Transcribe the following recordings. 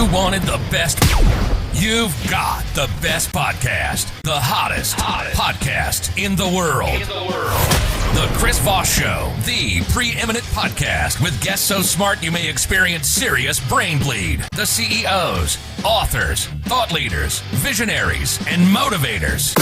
You wanted the best. You've got the best podcast. The hottest podcast in the world. The Chris Voss Show, the preeminent podcast with guests so smart you may experience serious brain bleed. The CEOs, authors, thought leaders, visionaries, and motivators.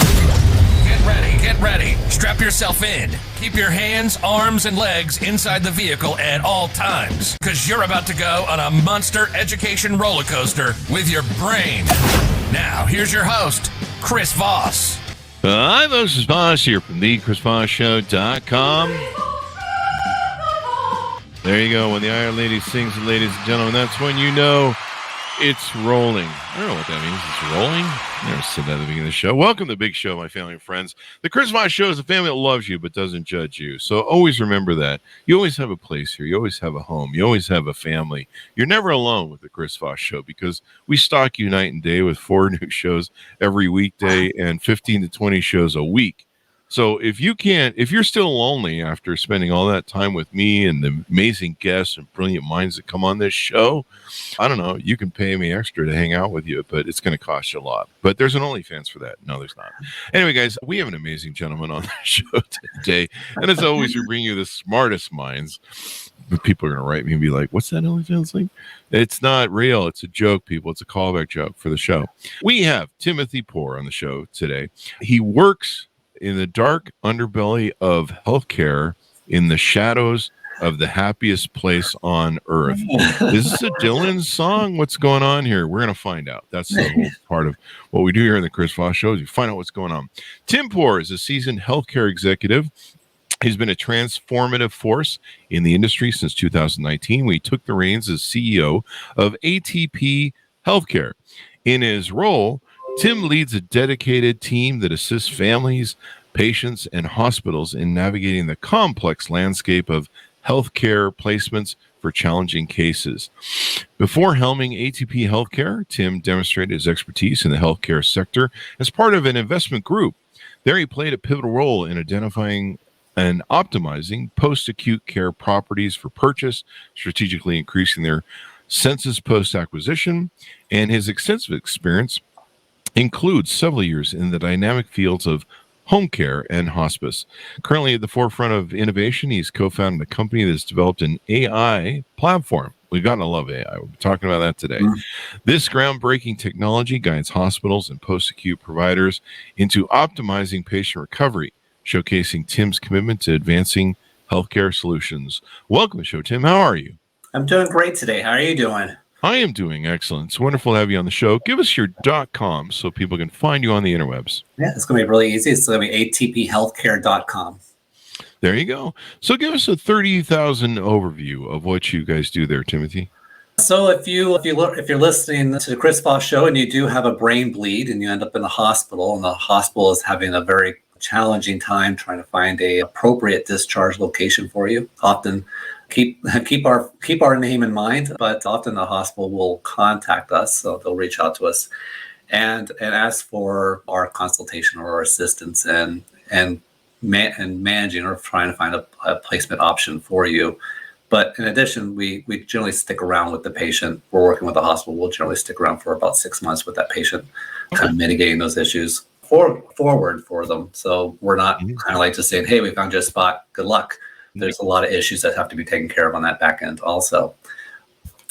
Get ready. Strap yourself in. Keep your hands, arms, and legs inside the vehicle at all times, because you're about to go on a monster education roller coaster with your brain. Now, here's your host, Chris Voss. Hi, this is Voss here from the ChrisVossShow.com. There you go. When the Iron Lady sings, ladies and gentlemen, that's when you know it's rolling. I don't know what that means. It's rolling? I never said that at the beginning of the show. Welcome to the big show, my family and friends. The Chris Voss Show is a family that loves you but doesn't judge you. So always remember that. You always have a place here. You always have a home. You always have a family. You're never alone with the Chris Voss Show because we stalk you night and day with 4 new shows every weekday and 15 to 20 shows a week. So if you're still lonely after spending all that time with me and the amazing guests and brilliant minds that come on this show, I don't know, you can pay me extra to hang out with you, but it's going to cost you a lot. But there's an OnlyFans for that. No, there's not. Anyway, guys, we have an amazing gentleman on the show today. And as always, we bring you the smartest minds. But people are going to write me and be like, what's that OnlyFans thing? It's not real. It's a joke, people. It's a callback joke for the show. We have Timothy Poore on the show today. He works in the dark underbelly of healthcare, in the shadows of the happiest place on earth. Is this a Dylan song? What's going on here? We're going to find out. That's the whole part of what we do here in the Chris Voss Show, is we find out what's going on. Tim Poore is a seasoned healthcare executive. He's been a transformative force in the industry since 2019, when he took the reins as CEO of ATP Healthcare. In his role, Tim leads a dedicated team that assists families, patients, and hospitals in navigating the complex landscape of healthcare placements for challenging cases. Before helming ATP Healthcare, Tim demonstrated his expertise in the healthcare sector as part of an investment group. There he played a pivotal role in identifying and optimizing post-acute care properties for purchase, strategically increasing their census post-acquisition, and his extensive experience includes several years in the dynamic fields of home care and hospice. Currently at the forefront of innovation, he's co-founded a company that's developed an AI platform. We've gotten to love AI. We'll be talking about that today. This groundbreaking technology guides hospitals and post-acute providers into optimizing patient recovery, showcasing Tim's commitment to advancing healthcare solutions. Welcome to the show, Tim. How are you? I'm doing great today. How are you doing? I am doing excellent. It's wonderful to have you on the show. Give us your .com so people can find you on the interwebs. Yeah, it's going to be really easy. It's going to be atphealthcare.com. There you go. So give us a 30,000 overview of what you guys do there, Timothy. So if you're listening to the Chris Voss Show and you do have a brain bleed and you end up in the hospital, and the hospital is having a very challenging time trying to find a appropriate discharge location for you, often keep our name in mind, but often the hospital will contact us, so they'll reach out to us and ask for our consultation or our assistance and managing or trying to find a placement option for you. But in addition, we generally stick around with the patient. We're working with the hospital. We'll generally stick around for about 6 months with that patient, kind of mitigating those issues forward for them. So we're not kind of like just saying, hey, we found you a spot, good luck. There's a lot of issues that have to be taken care of on that back end also.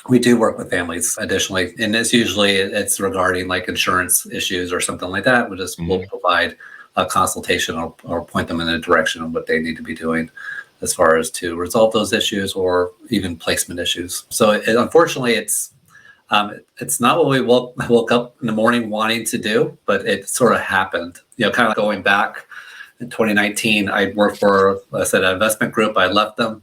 We do work with families additionally, and it's regarding like insurance issues or something like that. We'll provide a consultation or point them in a direction of what they need to be doing as far as to resolve those issues or even placement issues. So unfortunately, it's not what we woke up in the morning wanting to do, but it sort of happened. Kind of going back in 2019, I worked for, like I said, an investment group. I left them,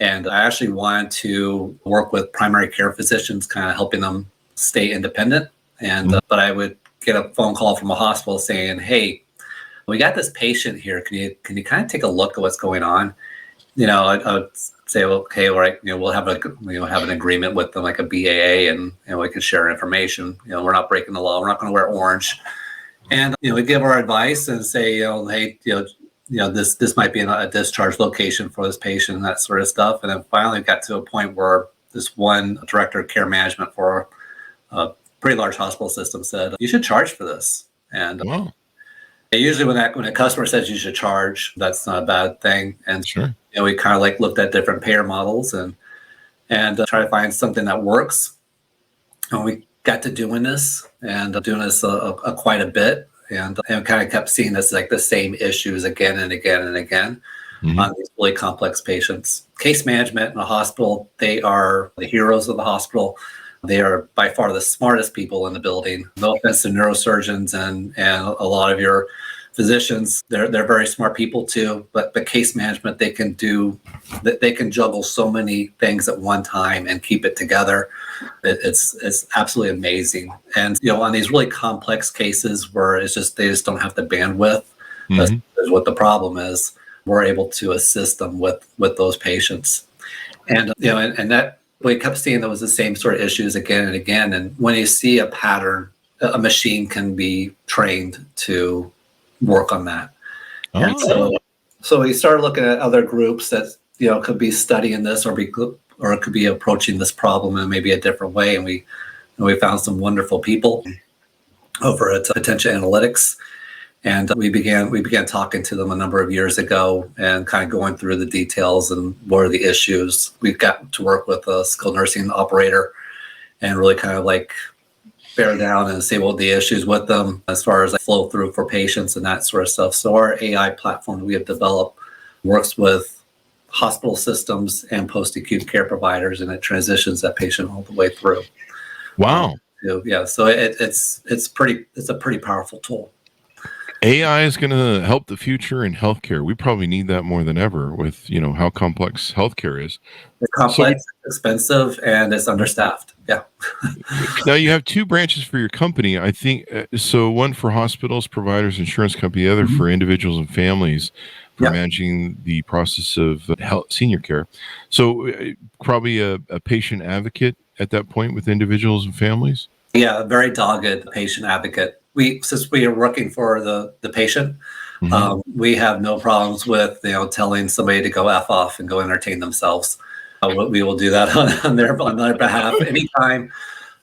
and I actually wanted to work with primary care physicians, kind of helping them stay independent. And but I would get a phone call from a hospital saying, "Hey, we got this patient here. Can you kind of take a look at what's going on?" I would say, well, okay, all right, we'll have an agreement with them, like a BAA, and we can share information. We're not breaking the law. We're not going to wear orange. And we give our advice and say, hey, this might be a discharge location for this patient, and that sort of stuff. And then finally got to a point where this one director of care management for a pretty large hospital system said, "You should charge for this." And Wow. usually when a customer says you should charge, that's not a bad thing. And Sure. we kind of like looked at different payer models and try to find something that works. And we got to doing this quite a bit, and kind of kept seeing this like the same issues again and again and again on these really complex patients. Case management in a hospital, they are the heroes of the hospital. They are by far the smartest people in the building. No offense to neurosurgeons and a lot of your physicians, they're very smart people too. But case management, they can juggle so many things at one time and keep it together. It's absolutely amazing. And on these really complex cases where they just don't have the bandwidth, that's what the problem is. We're able to assist them with those patients, and and that we kept seeing there was the same sort of issues again and again. And when you see a pattern, a machine can be trained to work on that. Oh. And so we started looking at other groups that could be studying this or it could be approaching this problem in maybe a different way. And we found some wonderful people over at Attention Analytics. And we began talking to them a number of years ago and kind of going through the details and what are the issues. We've got to work with a skilled nursing operator and really kind of like bear down and see what the issues with them as far as flow through for patients and that sort of stuff. So our AI platform that we have developed works with hospital systems and post-acute care providers, and it transitions that patient all the way through. Wow. Yeah. So it's a pretty powerful tool. AI is going to help the future in healthcare. We probably need that more than ever with, how complex healthcare is. It's complex, it's expensive, and it's understaffed. Yeah. Now you have two branches for your company, I think. So one for hospitals, providers, insurance company, the other for individuals and families for managing the process of senior care. So probably a patient advocate at that point with individuals and families. Yeah, a very dogged patient advocate. Since we are working for the patient, we have no problems with telling somebody to go F off and go entertain themselves. We will do that on their behalf anytime.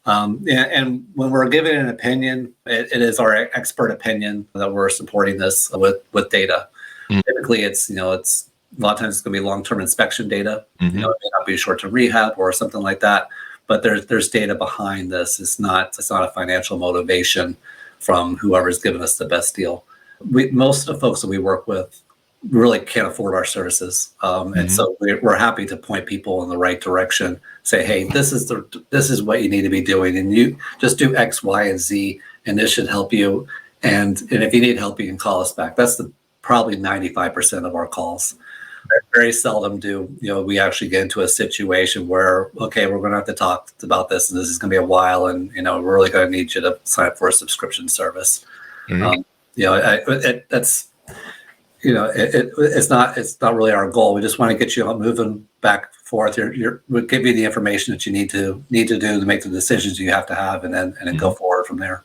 And when we're giving an opinion, it is our expert opinion that we're supporting this with data. Typically, it's a lot of times it's going to be long-term inspection data. It may not be short-term rehab or something like that. But there's data behind this. It's not a financial motivation from whoever's given us the best deal. Most of the folks that we work with really can't afford our services, and so we're happy to point people in the right direction. Say, hey, this is what you need to be doing, and you just do X, Y, and Z, and this should help you. And if you need help, you can call us back. That's probably 95% of our calls. Very seldom do we actually get into a situation where, okay, we're going to have to talk about this, and this is going to be a while, and we're really going to need you to sign up for a subscription service. It's not really our goal. We just want to get you moving back and forth. We'll give you the information that you need to do to make the decisions you have to have, and then go forward from there.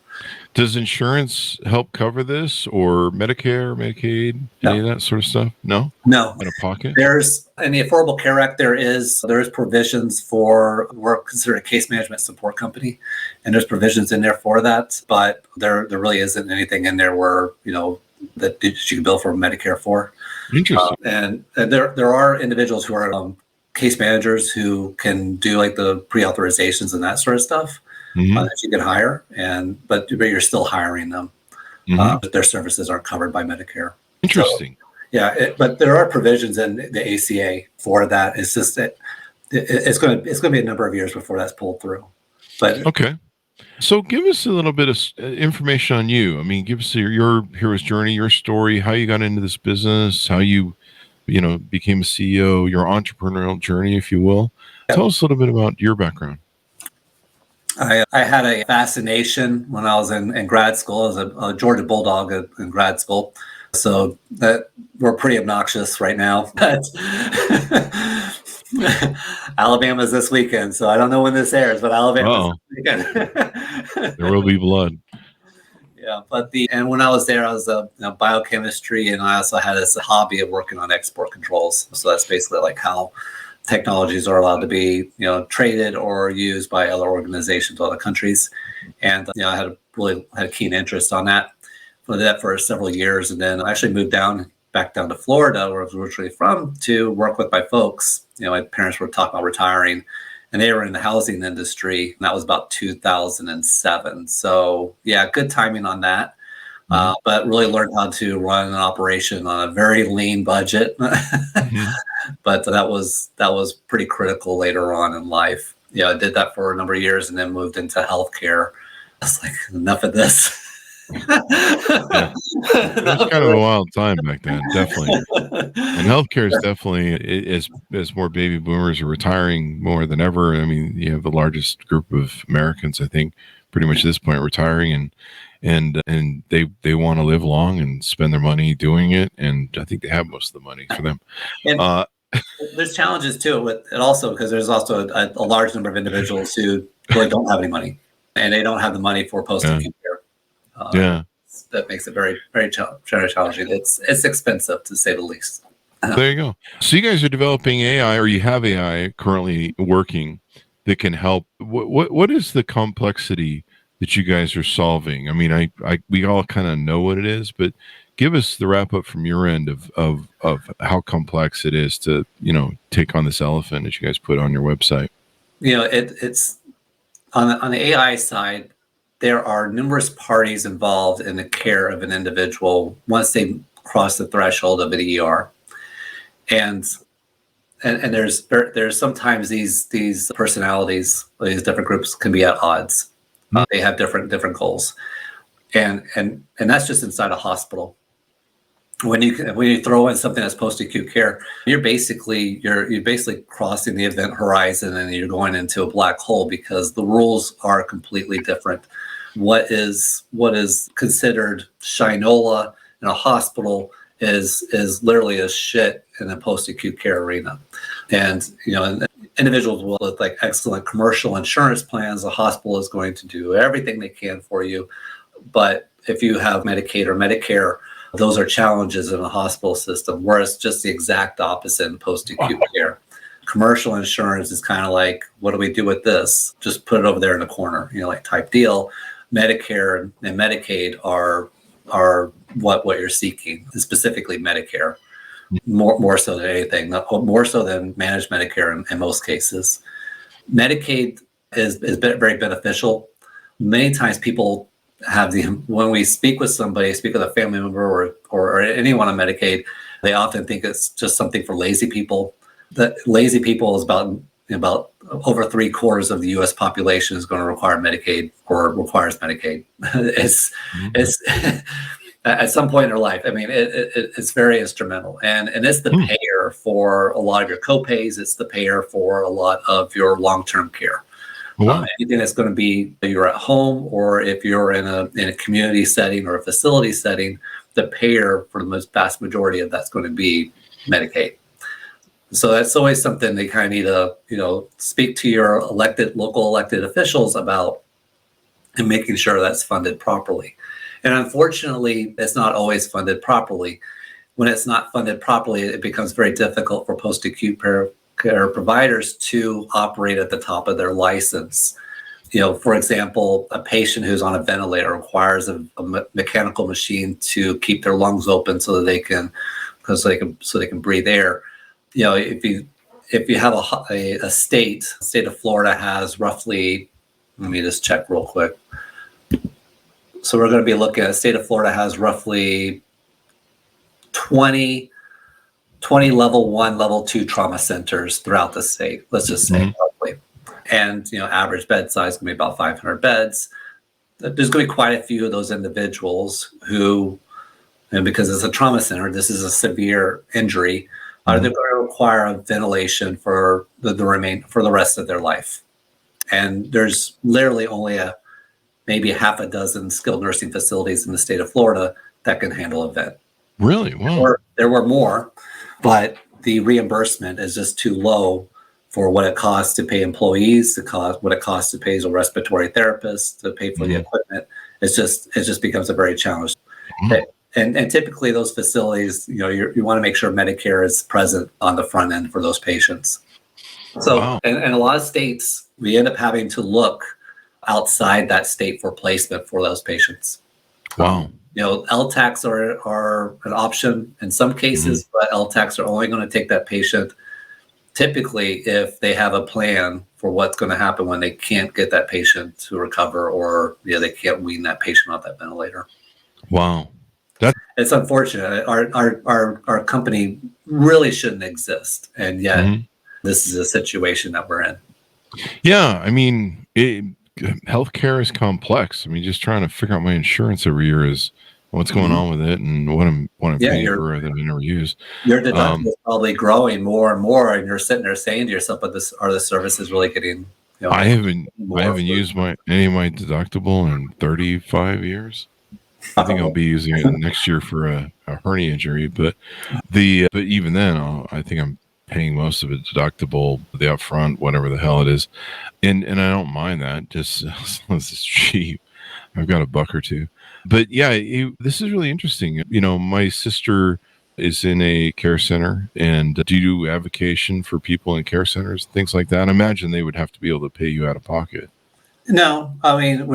Does insurance help cover this, or Medicare, Medicaid, any of that sort of stuff? No. Out of pocket. There's in the Affordable Care Act. There is provisions for, we're considered a case management support company, and there's provisions in there for that. But there really isn't anything in there where that you can bill for Medicare for. Interesting. And there are individuals who are case managers who can do like the pre-authorizations and that sort of stuff. That you can hire, but you're still hiring them. Their services aren't covered by Medicare. Interesting. So, but there are provisions in the ACA for that. It's just that it's going to be a number of years before that's pulled through. But okay. So give us a little bit of information on you. I mean, give us your hero's journey, your story, how you got into this business, how you became a CEO, your entrepreneurial journey, if you will. Tell us a little bit about your background. I had a fascination when I was in grad school. I was a Georgia Bulldog in grad school. So that we're pretty obnoxious right now. But Alabama's this weekend, so I don't know when this airs, but Alabama's this weekend. There will be blood. Yeah, and when I was there, I was biochemistry, and I also had this hobby of working on export controls. So that's basically like how technologies are allowed to be, traded or used by other organizations, other countries. And, I had a keen interest on that. I did that for several years, and then I actually moved back down to Florida, where I was originally from, to work with my folks. My parents were talking about retiring, and they were in the housing industry, and that was about 2007. So yeah, good timing on that. But really learned how to run an operation on a very lean budget. But that was pretty critical later on in life. I did that for a number of years and then moved into healthcare. I was like, enough of this. Yeah. It was kind of a wild time back then, definitely. And healthcare is definitely, as more baby boomers are retiring more than ever. I mean, you have the largest group of Americans, I think, pretty much at this point retiring, and they want to live long and spend their money doing it. And I think they have most of the money for them. And there's challenges too with it also, because there's also a large number of individuals who really don't have any money, and they don't have the money for post-acute care. That makes it very, very challenging. It's expensive, to say the least. There you go. So you guys are developing AI, or you have AI currently working that can help. What is the complexity that you guys are solving? I mean, we all kind of know what it is, but give us the wrap up from your end of how complex it is to, take on this elephant that you guys put on your website. It's on the AI side. There are numerous parties involved in the care of an individual once they cross the threshold of an ER, and there's sometimes these personalities, these different groups can be at odds. They have different goals, and that's just inside a hospital. When you throw in something that's post-acute care, you're basically crossing the event horizon, and you're going into a black hole, because the rules are completely different. What is considered shinola in a hospital is literally a shit in a post-acute care arena. And individuals with like excellent commercial insurance plans, the hospital is going to do everything they can for you. But if you have Medicaid or Medicare, those are challenges in a hospital system, whereas just the exact opposite in post-acute care. Commercial insurance is kind of like, what do we do with this? Just put it over there in the corner, like type deal. Medicare and Medicaid are what you're seeking, specifically Medicare, more so than anything, more so than managed Medicare in most cases. Medicaid is very beneficial. Many times people when we speak with a family member or anyone on Medicaid, they often think it's just something for lazy people. That lazy people is about over 3/4 of the U.S. population is going to require Medicaid or requires Medicaid. It's at some point in their life. I mean, it's very instrumental, and it's the payer for a lot of your copays. It's the payer for a lot of your long-term care. Wow. Anything that's going to be, you're at home, or if you're in a community setting or a facility setting, the payer for the vast majority of that's going to be Medicaid. So that's always something they kind of need to, speak to your local elected officials about, and making sure that's funded properly. And unfortunately, it's not always funded properly. When it's not funded properly, it becomes very difficult for post-acute care providers to operate at the top of their license. For example, a patient who's on a ventilator requires a mechanical machine to keep their lungs open so they can breathe air. If you have a state of Florida has roughly, let me just check real quick. So we're going to be looking at state of Florida has roughly 20 level 1, level 2 trauma centers throughout the state. Let's just say roughly. And, average bed size can be about 500 beds. There's going to be quite a few of those individuals who, because it's a trauma center, this is a severe injury, they're going to require a ventilation for the rest of their life. And there's literally only maybe half a dozen skilled nursing facilities in the state of Florida that can handle a vent. Really? Wow. There were more, but the reimbursement is just too low for what it costs to pay employees, what it costs to pay a respiratory therapist, to pay for the equipment. It just becomes a very challenge. And typically those facilities, you want to make sure Medicare is present on the front end for those patients. So, Wow. and a lot of states, we end up having to look outside that state for placement for those patients. Wow. LTACs are an option in some cases, but LTACs are only going to take that patient typically if they have a plan for what's going to happen when they can't get that patient to recover, or they can't wean that patient off that ventilator. Wow. It's unfortunate. Our company really shouldn't exist, and yet this is a situation that we're in. Yeah, I mean, healthcare is complex. I mean, just trying to figure out my insurance every year is what's going on with it and what I'm paying for that I never use. Your deductible is probably growing more and more, and you're sitting there saying to yourself, "But are the services really getting?" I haven't used any of my deductible in 35 years. I think I'll be using it next year for a hernia injury, but even then, I think I'm paying most of it deductible, the upfront, whatever the hell it is, and I don't mind that, just as long as it's cheap. I've got $1 or $2, but yeah, this is really interesting. My sister is in a care center, and do you do avocation for people in care centers, things like that? I imagine they would have to be able to pay you out of pocket. No, I mean,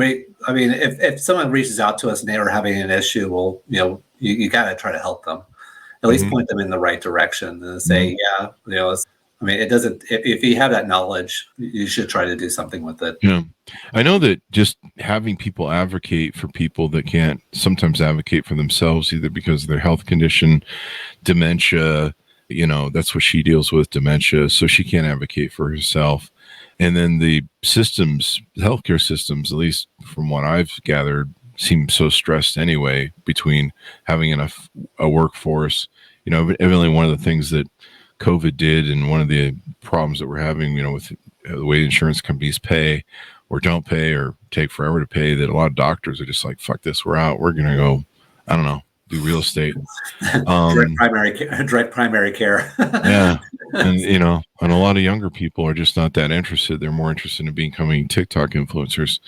if someone reaches out to us and they are having an issue, well, you got to try to help them, at least point them in the right direction, and say, it doesn't. If you have that knowledge, you should try to do something with it. Yeah, I know that just having people advocate for people that can't sometimes advocate for themselves, either because of their health condition, dementia. That's what she deals with, dementia, so she can't advocate for herself. And then the healthcare systems, at least from what I've gathered, seem so stressed anyway between having a workforce. Evidently one of the things that COVID did, and one of the problems that we're having, with the way insurance companies pay or don't pay or take forever to pay, that a lot of doctors are just like, fuck this, we're out. We're going to go, I don't know, do real estate. Direct primary care. Yeah. And, and a lot of younger people are just not that interested. They're more interested in becoming TikTok influencers.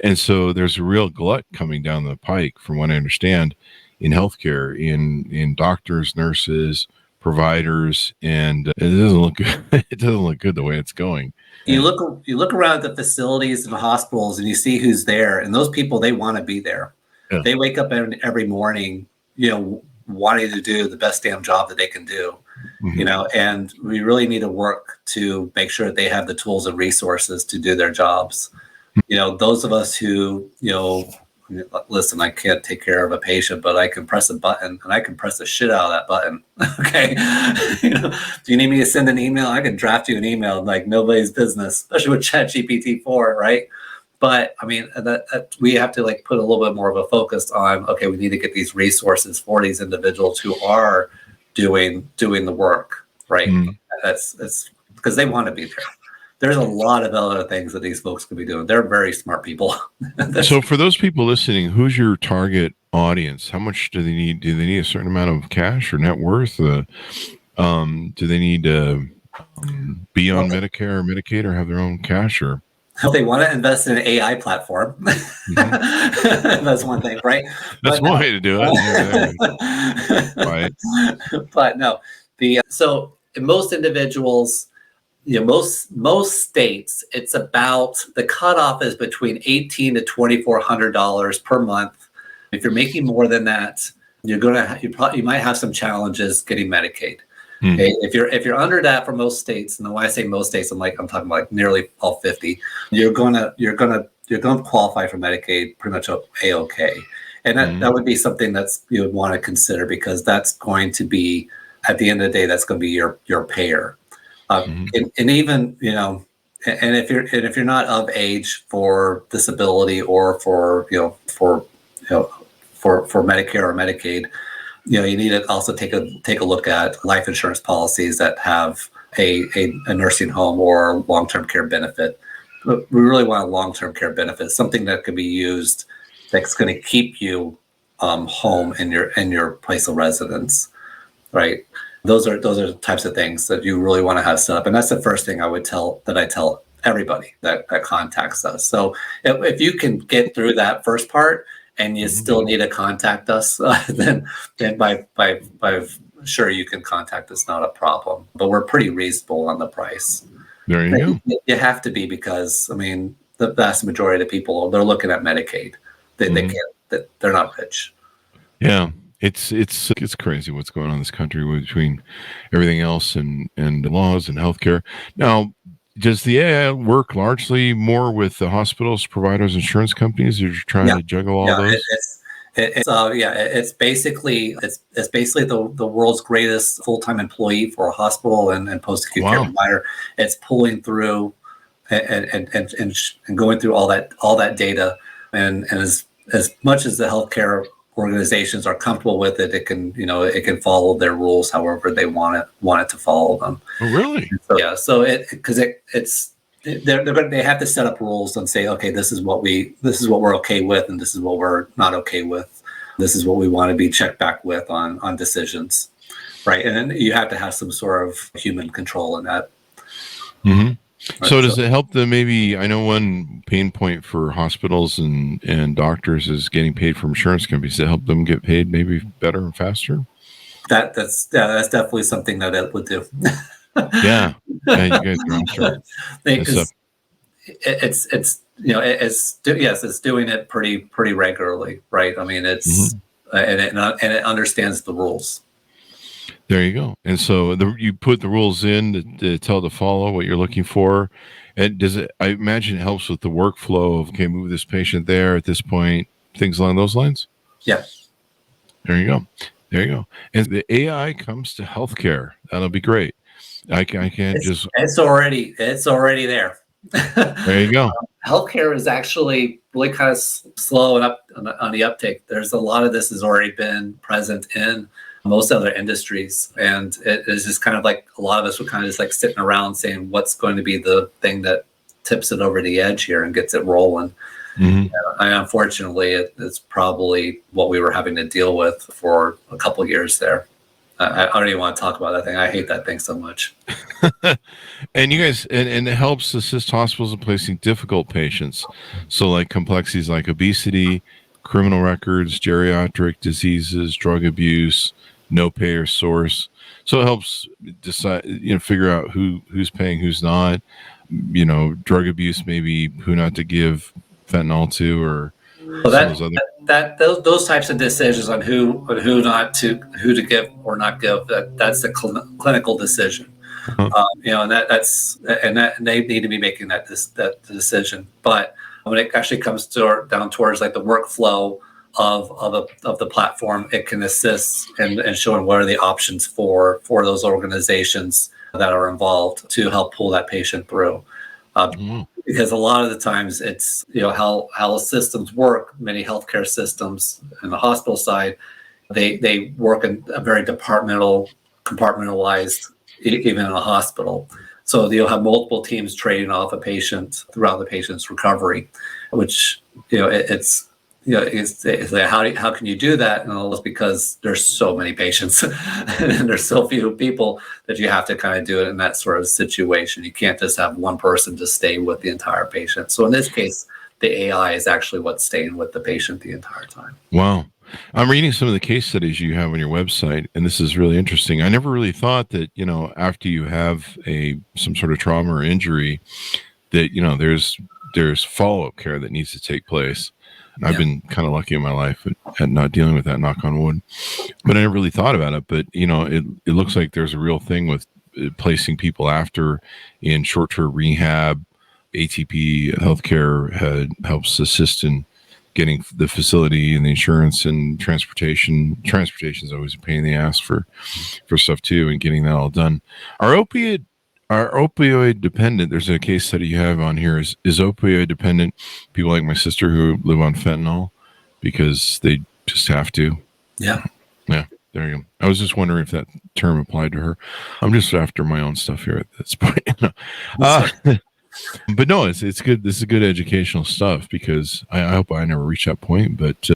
And so there's a real glut coming down the pike, from what I understand, in healthcare, in doctors, nurses, providers, and it doesn't look good. It doesn't look good the way it's going. You look around at the facilities and the hospitals, and you see who's there, and those people, they want to be there. Yeah. They wake up every morning, wanting to do the best damn job that they can do. And we really need to work to make sure that they have the tools and resources to do their jobs. Those of us who, listen, I can't take care of a patient, but I can press a button, and I can press the shit out of that button. Okay. Do you need me to send an email? I can draft you an email like nobody's business, especially with ChatGPT 4, right? But I mean, that we have to put a little bit more of a focus on, okay, we need to get these resources for these individuals who are doing the work, right? That's because they want to be there. There's a lot of other things that these folks could be doing. They're very smart people. So for those people listening, who's your target audience? How much do they need? Do they need a certain amount of cash or net worth? Do they need to be on Medicare or Medicaid or have their own cash? Or if they want to invest in an AI platform, that's one thing, right? That's one way to do it. Right. But no, so most individuals, most states, it's about, the cutoff is between $1,800 to $2,400 per month. If you're making more than that, you might have some challenges getting Medicaid. Okay? If you're under that for most states, and when I say most states, I'm talking about nearly all 50, you're gonna qualify for Medicaid pretty much A-okay. And that would be something that's you would want to consider, because that's going to be, at the end of the day, that's going to be your payer. And even, and if you're not of age for disability or for Medicare or Medicaid, you need to also take a look at life insurance policies that have a nursing home or long-term care benefit. But we really want a long-term care benefit, something that could be used that's going to keep you home in your place of residence, right? Those are the types of things that you really want to have set up, and that's the first thing I tell everybody that contacts us. So if you can get through that first part and you still need to contact us, then by sure you can contact us, not a problem. But we're pretty reasonable on the price. There you go. You have to be, because I mean, the vast majority of the people, they're looking at Medicaid. They can't. They're not rich. Yeah, it's crazy what's going on in this country between everything else and the laws and healthcare. Now, does the AI work largely more with the hospitals, providers, insurance companies? Or you're trying to juggle all those? It's basically the world's greatest full-time employee for a hospital and post-acute care provider. It's pulling through and going through all that data, and as much as the healthcare organizations are comfortable with it, it can follow their rules however they want it to follow them. Oh, really? So they have to set up rules and say, okay, this is what we're okay with, and this is what we're not okay with. This is what we want to be checked back with on decisions, right? And then you have to have some sort of human control in that. Mm-hmm. Right, so does it help them? Maybe, I know one pain point for hospitals and doctors is getting paid from insurance companies. Does it help them get paid maybe better and faster? That's definitely something that it would do. Yeah, you guys are on track. It's doing it pretty regularly, right? I mean, it's and it understands the rules. There you go. And so you put the rules in to tell to follow what you're looking for. And I imagine it helps with the workflow of, okay, move this patient there at this point, things along those lines? Yeah. There you go. And the AI comes to healthcare. That'll be great. I can't It's already there. There you go. Healthcare is actually really kind of slow and up on the uptake. There's a lot of this has already been present in most other industries, and it is just kind of like a lot of us were kind of just like sitting around saying, what's going to be the thing that tips it over the edge here and gets it rolling. And unfortunately, it's probably what we were having to deal with for a couple of years there. I don't even want to talk about that thing. I hate that thing so much. And you guys, and it helps assist hospitals in placing difficult patients. So like complexities like obesity, criminal records, geriatric diseases, drug abuse, no payer source. So it helps decide, figure out who's paying, who's not, drug abuse, maybe who not to give fentanyl to, or those types of decisions on who to give or not give, that's the clinical decision. And they need to be making that decision. But when it actually comes down towards like the workflow of the platform, it can assist in showing what are the options for those organizations that are involved to help pull that patient through. Because a lot of the times it's how the systems work. Many healthcare systems in the hospital side, they work in a very compartmentalized, even in a hospital. So you'll have multiple teams trading off a patient throughout the patient's recovery, which it's like, how can you do that? And all, it's because there's so many patients and there's so few people that you have to kind of do it in that sort of situation. You can't just have one person just stay with the entire patient. So in this case, the AI is actually what's staying with the patient the entire time. Wow. I'm reading some of the case studies you have on your website, and this is really interesting. I never really thought that, after you have some sort of trauma or injury, that, there's follow-up care that needs to take place. And I've been kind of lucky in my life at not dealing with that, knock on wood. But I never really thought about it. But, it looks like there's a real thing with placing people after in short-term rehab. ATP healthcare helps assist in getting the facility and the insurance and transportation. Transportation is always a pain in the ass for stuff too, and getting that all done. Are opioid dependent? There's a case study you have on here. Is opioid dependent people like my sister who live on fentanyl because they just have to? Yeah. There you go. I was just wondering if that term applied to her. I'm just after my own stuff here at this point. But no, it's good. This is good educational stuff, because I hope I never reach that point, but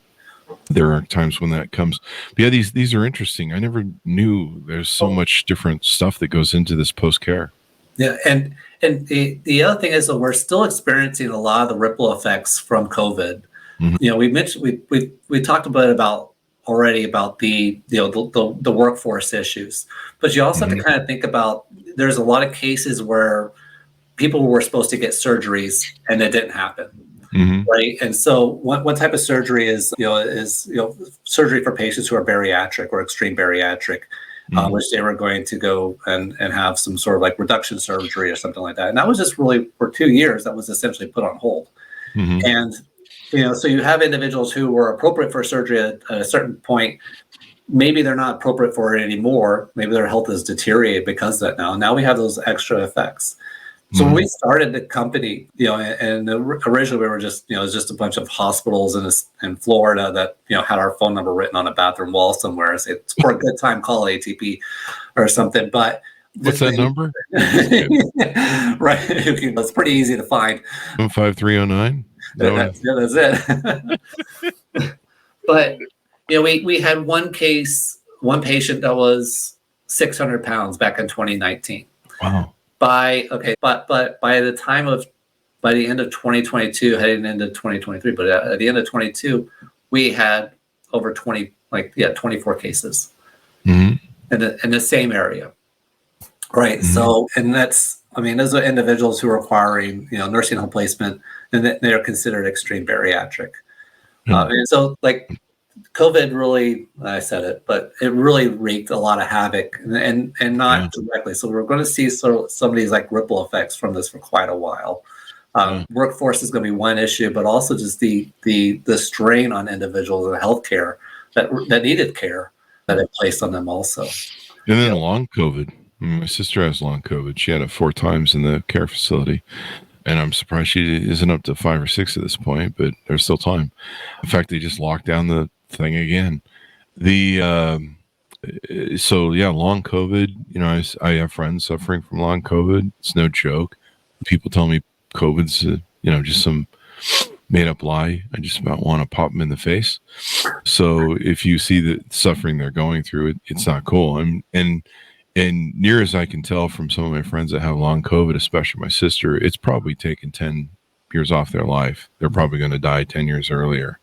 there are times when that comes. But yeah, these are interesting. I never knew there's so much different stuff that goes into this post-care. Yeah, and the other thing is that we're still experiencing a lot of the ripple effects from COVID. We mentioned we talked a bit about the workforce issues, but you also have to kind of think about, there's a lot of cases where people were supposed to get surgeries and it didn't happen. Right. And so one type of surgery is surgery for patients who are bariatric or extreme bariatric, which they were going to go and have some sort of like reduction surgery or something like that. And that was just really for 2 years, that was essentially put on hold. And, so you have individuals who were appropriate for surgery at a certain point. Maybe they're not appropriate for it anymore. Maybe their health is deteriorated because of that now. Now we have those extra effects. So when we started the company, and originally we were just, it was just a bunch of hospitals in Florida that, had our phone number written on a bathroom wall somewhere. So it's for a good time, call ATP or something. But what's that number? Right. It's pretty easy to find. 15309. That's it. But, we had one patient that was 600 pounds back in 2019. Wow. But by the end of 2022, heading into 2023, but at the end of 22, we had over 24 cases in the same area, right? So, and those are individuals who are requiring nursing home placement, and they are considered extreme bariatric. And so, like, COVID really, I said it, but it really wreaked a lot of havoc and not directly. So we're going to see some of these like ripple effects from this for quite a while. Workforce is going to be one issue, but also just the strain on individuals in healthcare that needed care that it placed on them also. And then long COVID. My sister has long COVID. She had it 4 times in the care facility. And I'm surprised she isn't up to 5 or 6 at this point, but there's still time. In fact, they just locked down the thing again. Long COVID, I have friends suffering from long COVID. It's no joke. People tell me COVID's, just some made up lie. I just about want to pop them in the face. So if you see the suffering they're going through, it's not cool. And near as I can tell from some of my friends that have long COVID, especially my sister, it's probably taken 10 years off their life. They're probably going to die 10 years earlier.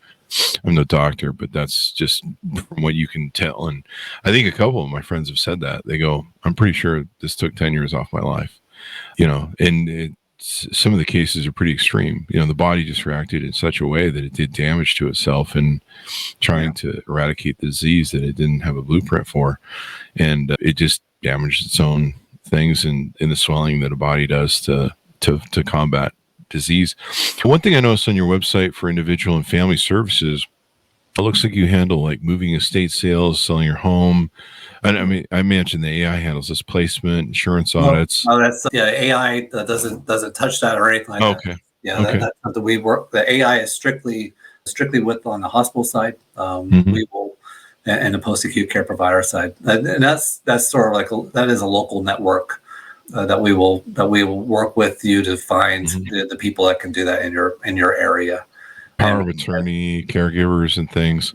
I'm no doctor, but that's just from what you can tell. And I think a couple of my friends have said that. They go, I'm pretty sure this took 10 years off my life, and some of the cases are pretty extreme. The body just reacted in such a way that it did damage to itself in trying to eradicate the disease that it didn't have a blueprint for. And it just damaged its own things in the swelling that a body does to combat disease. One thing I noticed on your website for individual and family services, it looks like you handle like moving estate sales, selling your home. And I mentioned the AI handles this placement, insurance audits. That's AI doesn't touch that or anything like that. Okay. That's something we work. The AI is strictly with on the hospital side. We will, and the post-acute care provider side, and that's sort of like that is a local network. That we will work with you to find the people that can do that in your area. Power of attorney, caregivers, and things.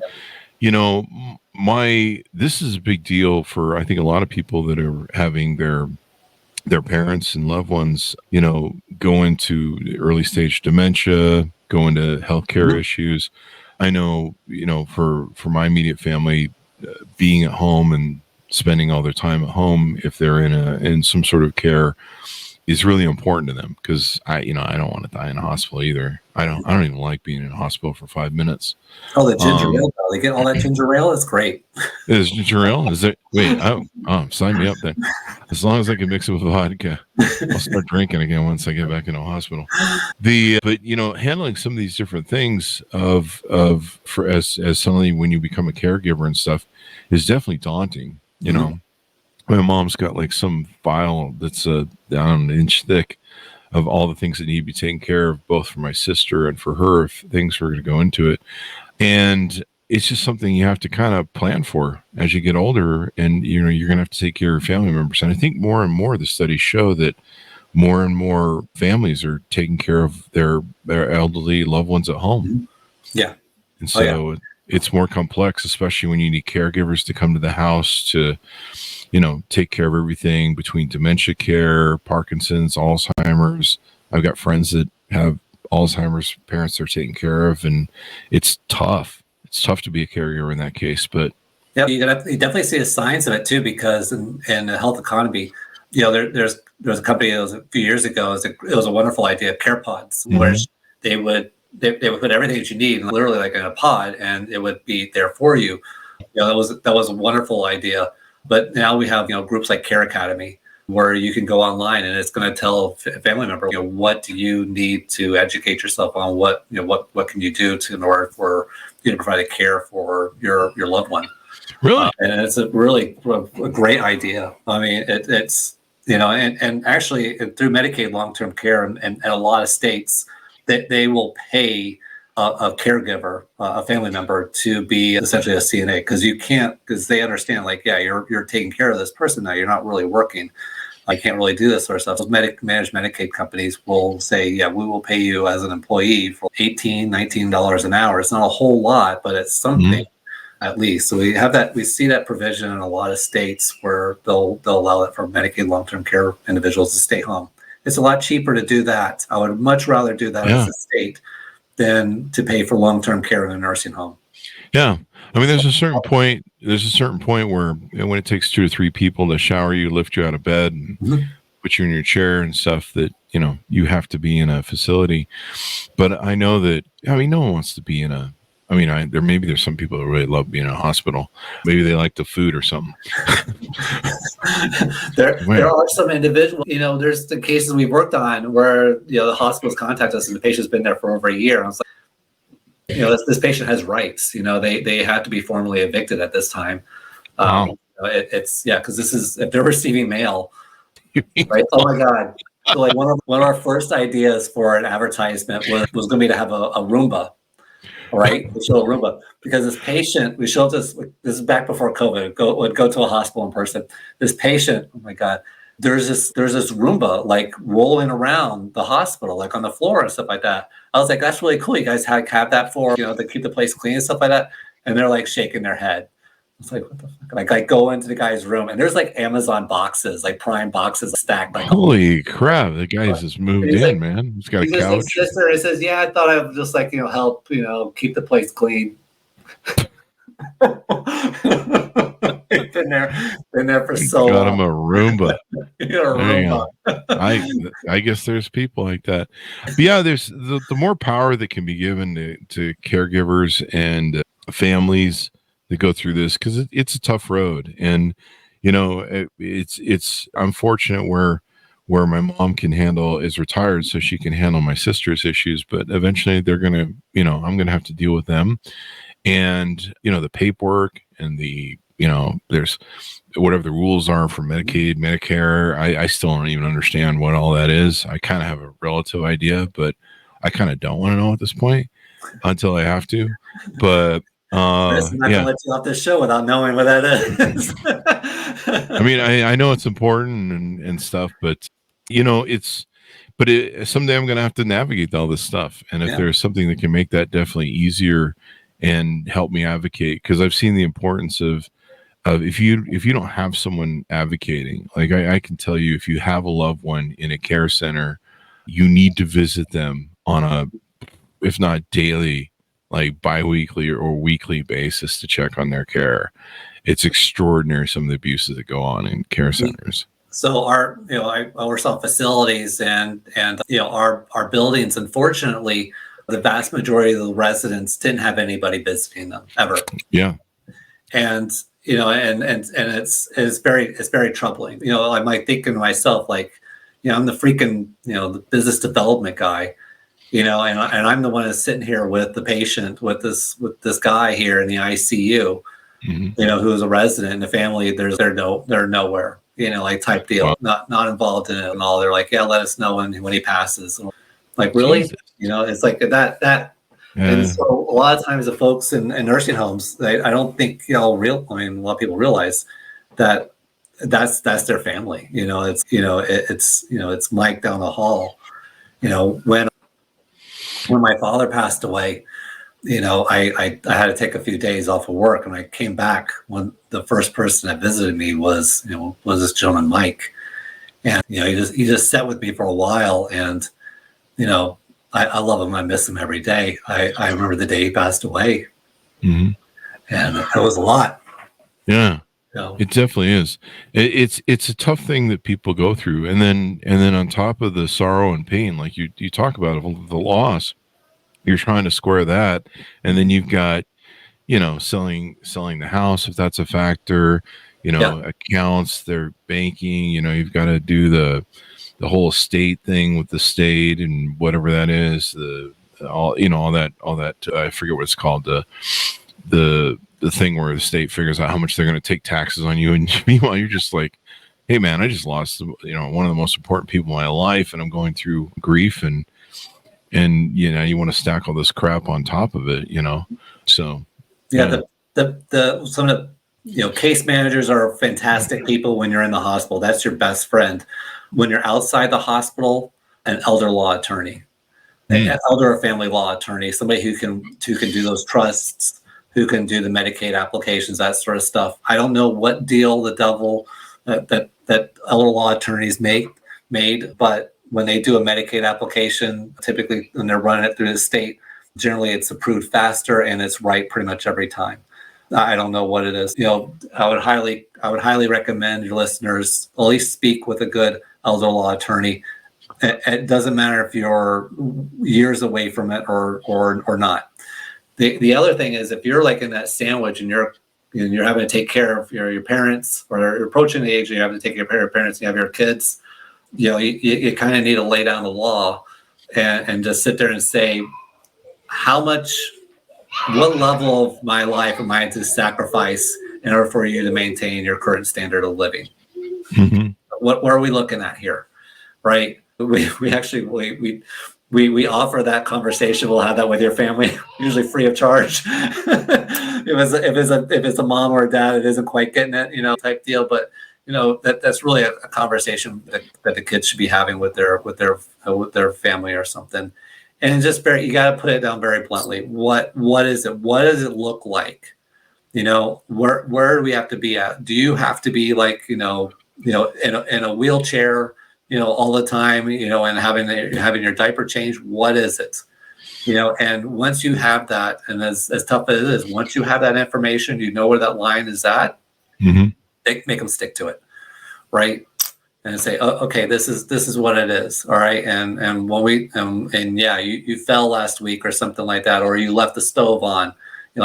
This is a big deal for I think a lot of people that are having their parents and loved ones, go into early stage dementia, go into healthcare issues. I know, for my immediate family, being at home and spending all their time at home, if they're in some sort of care, is really important to them, because I don't want to die in a hospital either. I don't even like being in a hospital for 5 minutes. Oh, the ginger ale! They get all that ginger ale. It's great. Is ginger ale? Is it? Wait, sign me up then. As long as I can mix it with vodka, I'll start drinking again once I get back into a hospital. But handling some of these different things as somebody when you become a caregiver and stuff is definitely daunting. My mom's got like some file that's down an inch thick of all the things that need to be taken care of, both for my sister and for her, if things were going to go into it. And it's just something you have to kind of plan for as you get older, and you're going to have to take care of your family members. And I think more and more the studies show that more and more families are taking care of their elderly loved ones at home. Yeah. And so it's more complex, especially when you need caregivers to come to the house to take care of everything between dementia care, Parkinson's, Alzheimer's. I've got friends that have Alzheimer's parents they're taking care of, and it's tough. It's tough to be a caregiver in that case, but you definitely see the signs of it too, because in the health economy, there's a company that was a few years ago. It was a wonderful idea, care pods, where they would put everything that you need, literally like in a pod, and it would be there for you. That was a wonderful idea. But now we have groups like Care Academy, where you can go online and it's going to tell a family member, what do you need to educate yourself on, what can you do in order for you to provide a care for your loved one. Really? And it's a really a great idea. I mean, it's and actually through Medicaid long-term care and a lot of states, they will pay a caregiver, a family member, to be essentially a CNA, because they understand, like, you're taking care of this person now, you're not really working. I can't really do this sort of stuff. Those managed Medicaid companies will say, we will pay you as an employee for $18, $19 an hour. It's not a whole lot, but it's something at least. So we see that provision in a lot of states where they'll allow it for Medicaid long-term care individuals to stay home. It's a lot cheaper to do that. I would much rather do that as a state than to pay for long-term care in a nursing home. Yeah. I mean, there's a certain point where when it takes 2 or 3 people to shower you, lift you out of bed, and put you in your chair and stuff, that, you have to be in a facility. But I know that, no one wants to be in a, there's some people that really love being in a hospital. Maybe they like the food or something. There are some individuals, there's the cases we've worked on where, the hospitals contact us and the patient's been there for over a year. And it's like, this patient has rights, they have to be formally evicted at this time. Wow. It's because this is, if they're receiving mail, right? Oh my God. So like one of our first ideas for an advertisement was going to be to have a Roomba. Right, we show a Roomba, because this patient, we showed this is back before COVID, would go to a hospital in person. This patient, oh my God, there's this Roomba like rolling around the hospital, like on the floor and stuff like that. I was like, that's really cool. You guys have that for, to keep the place clean and stuff like that. And they're like shaking their head. It's like, what the fuck? Like, I go into the guy's room and there's like Amazon boxes, like Prime boxes stacked. Like, holy crap! The guy's just moved in, like, man. He's got a couch. His sister, he says, I thought I would just like, help, keep the place clean. been there for so long. Got him a Roomba. Roomba. I guess there's people like that. But yeah, there's the more power that can be given to caregivers and families that go through this, because it's a tough road. And it's unfortunate where my mom is retired, so she can handle my sister's issues, but eventually they're gonna, I'm gonna have to deal with them, and the paperwork and the there's whatever the rules are for Medicaid, Medicare. I still don't even understand what all that is. I kind of have a relative idea, but I kind of don't want to know at this point until I have to. But Chris, I'm not gonna let you off this show without knowing what that is. I know it's important and stuff, but someday I'm gonna have to navigate all this stuff. And if there's something that can make that definitely easier and help me advocate, because I've seen the importance of if you don't have someone advocating, like I can tell you, if you have a loved one in a care center, you need to visit them on a, if not daily, like bi-weekly or weekly basis to check on their care. It's extraordinary, some of the abuses that go on in care centers. So I oversaw facilities and our buildings, unfortunately, the vast majority of the residents didn't have anybody visiting them ever. Yeah. And it's very troubling. I might think to myself, like, I'm the freaking, the business development guy. And I'm the one that's sitting here with the patient, with this guy here in the ICU, who's a resident, and the family. They're nowhere, like type deal, not involved in it and all. They're like, let us know when he passes. Like, really, Jesus. It's like that. Yeah. And so a lot of times the folks in nursing homes, I don't think a lot of people realize that that's their family. It's Mike down the hall. When my father passed away, I had to take a few days off of work, and I came back when the first person that visited me was this gentleman, Mike. And, he just sat with me for a while, and, I love him. I miss him every day. I remember the day he passed away, and it was a lot. Yeah. Yeah. It definitely is. It's a tough thing that people go through, and then on top of the sorrow and pain, like you talk about the loss, you're trying to square that, and then you've got selling the house if that's a factor, Yeah. accounts, their banking, you've got to do the whole estate thing with the state and whatever that is, all that I forget what it's called, the thing where the state figures out how much they're going to take taxes on you, and meanwhile you're just like, hey man, I just lost one of the most important people in my life, and I'm going through grief, and you want to stack all this crap on top of it, so yeah. The some of the case managers are fantastic people when you're in the hospital. That's your best friend. When you're outside the hospital, an elder law attorney, an elder or family law attorney, somebody who can do those trusts, who can do the Medicaid applications, that sort of stuff. I don't know what deal the devil that elder law attorneys made, but when they do a Medicaid application, typically when they're running it through the state, generally it's approved faster and it's right pretty much every time. I don't know what it is. I would highly recommend your listeners at least speak with a good elder law attorney. It doesn't matter if you're years away from it or not. The other thing is, if you're like in that sandwich and you're having to take care of your parents, or you're approaching the age and you have to take care of your parents and you have your kids, you kind of need to lay down the law and just sit there and say, what level of my life am I to sacrifice in order for you to maintain your current standard of living? Mm-hmm. What are we looking at here, right? We actually we offer that conversation. We'll have that with your family, usually free of charge. if it's a mom or a dad that isn't quite getting it, type deal. But that's really a conversation that the kids should be having with their family or something. And just you got to put it down very bluntly. What is it? What does it look like? Where do we have to be at? Do you have to be like in a wheelchair, all the time, and having your diaper changed? What is it? And once you have that, and as tough as it is, once you have that information, where that line is at. Mm-hmm. Make them stick to it, right? And say, oh, okay, this is what it is, all right. And when you fell last week or something like that, or you left the stove on,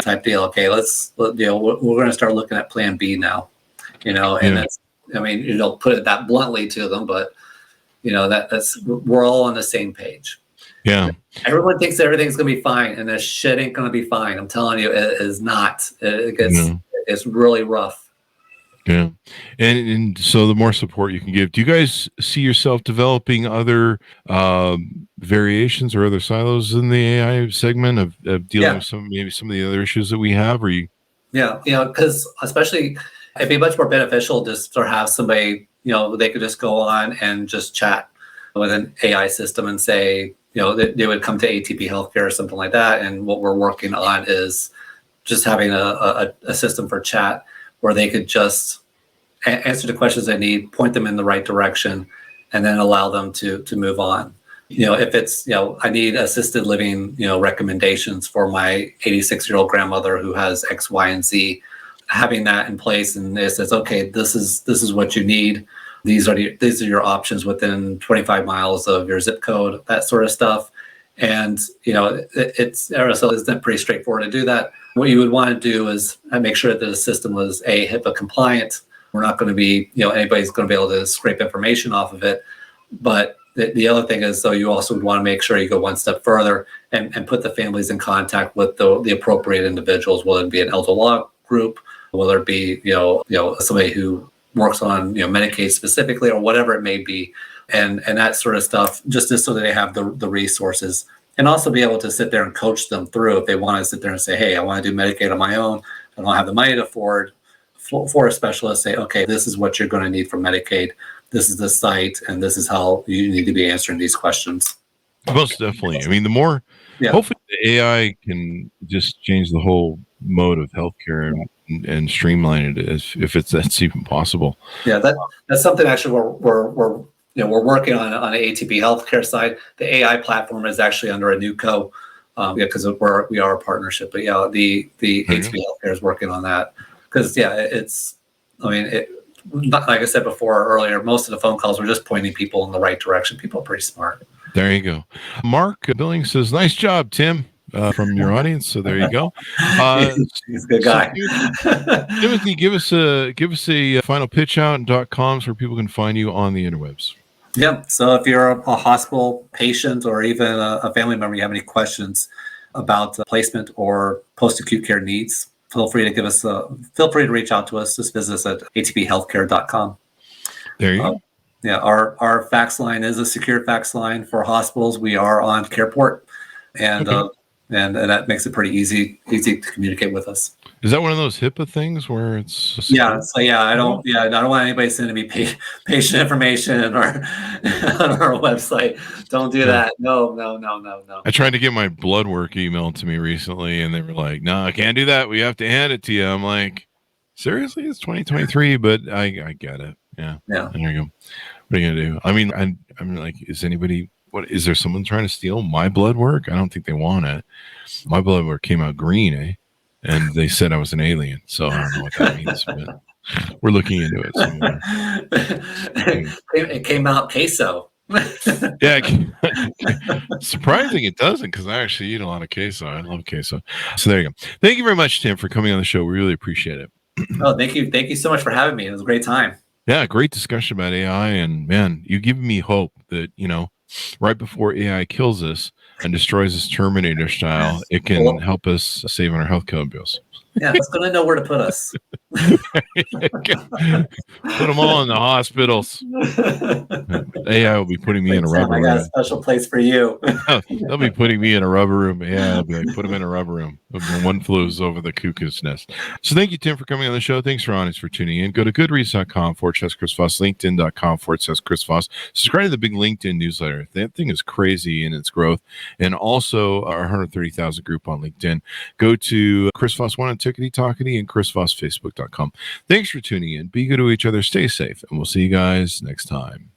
type deal. Okay, we're going to start looking at Plan B now, And that's, put it that bluntly to them, but that's we're all on the same page. Yeah. Everyone thinks everything's going to be fine, and this shit ain't going to be fine. I'm telling you, it is not. It's really rough. Yeah. And so the more support you can give, do you guys see yourself developing other variations or other silos in the AI segment of dealing with some of the other issues that we have? Or you? Yeah. Because especially it'd be much more beneficial just to have somebody, they could just go on and just chat with an AI system and say, they would come to ATP Healthcare or something like that. And what we're working on is just having a system for chat where they could just answer the questions they need, point them in the right direction, and then allow them to move on. If it's, I need assisted living, recommendations for my 86-year-old grandmother who has X, Y, and Z, having that in place, and it says, okay, this is what you need. These are your options within 25 miles of your zip code, that sort of stuff. And, it's pretty straightforward to do that. What you would want to do is make sure that the system was HIPAA compliant. We're not going to be, anybody's going to be able to scrape information off of it. But the other thing is, though, you also would want to make sure you go one step further and put the families in contact with the appropriate individuals, whether it be an elder law group, whether it be, somebody who works on, Medicaid specifically, or whatever it may be, and that sort of stuff, just so that they have the resources. And also be able to sit there and coach them through if they want to sit there and say, hey, I want to do Medicaid on my own. I don't have the money to afford for a specialist. Say, okay, this is what you're going to need for Medicaid. This is the site, and this is how you need to be answering these questions. Most definitely. I mean, the more, hopefully the AI can just change the whole mode of healthcare and streamline it that's even possible. Yeah, that's something actually we're working on the ATP healthcare side. The AI platform is actually under a new because we are a partnership. But the ATP healthcare is working on that because it's I mean, like I said before earlier, most of the phone calls were just pointing people in the right direction. People are pretty smart. There you go. Mark Billings says, "Nice job, Tim." From your audience, so there you go. He's a good guy. Timothy, give us a final pitch out and .coms where people can find you on the interwebs. Yep. So if you're a hospital patient or even a family member, you have any questions about placement or post-acute care needs, feel free to reach out to us. Just visit us at atphealthcare.com. There you go. Yeah, our fax line is a secure fax line for hospitals. We are on CarePort, and and that makes it pretty easy to communicate with us. Is that one of those HIPAA things where it's secure? I don't want anybody sending me patient information or on our website. Don't do that. No. I tried to get my blood work emailed to me recently, and they were like, "No, I can't do that. We have to hand it to you." I'm like, "Seriously? It's 2023," but I get it. Yeah. There you go. What are you gonna do? I mean, I'm like, is there someone trying to steal my blood work? I don't think they want it. My blood work came out green, and they said I was an alien. So I don't know what that means, but we're looking into it somewhere. It came out queso. Yeah, surprising it doesn't, because I actually eat a lot of queso. I love queso. So there you go. Thank you very much, Tim, for coming on the show. We really appreciate it. Oh, thank you so much for having me. It was a great time. Yeah, great discussion about AI, and man, you give me hope that right before AI kills us and destroys us Terminator style, it can help us save on our health care bills. Yeah, it's going to know where to put us. Put them all in the hospitals. AI will be putting me in a rubber room. I got a special place for you. They'll be putting me in a rubber room. Yeah, I'll be like, put them in a rubber room. One flew over the cuckoo's nest. So thank you, Tim, for coming on the show. Thanks for audience for tuning in. Go to goodreads.com/Chris Voss, LinkedIn.com/Chris Voss. Subscribe to the big LinkedIn newsletter. That thing is crazy in its growth. And also our 130,000 group on LinkedIn. Go to Chris Voss 1 on Tickety Talkety and ChrisVossFacebook.com. Thanks for tuning in. Be good to each other. Stay safe. And we'll see you guys next time.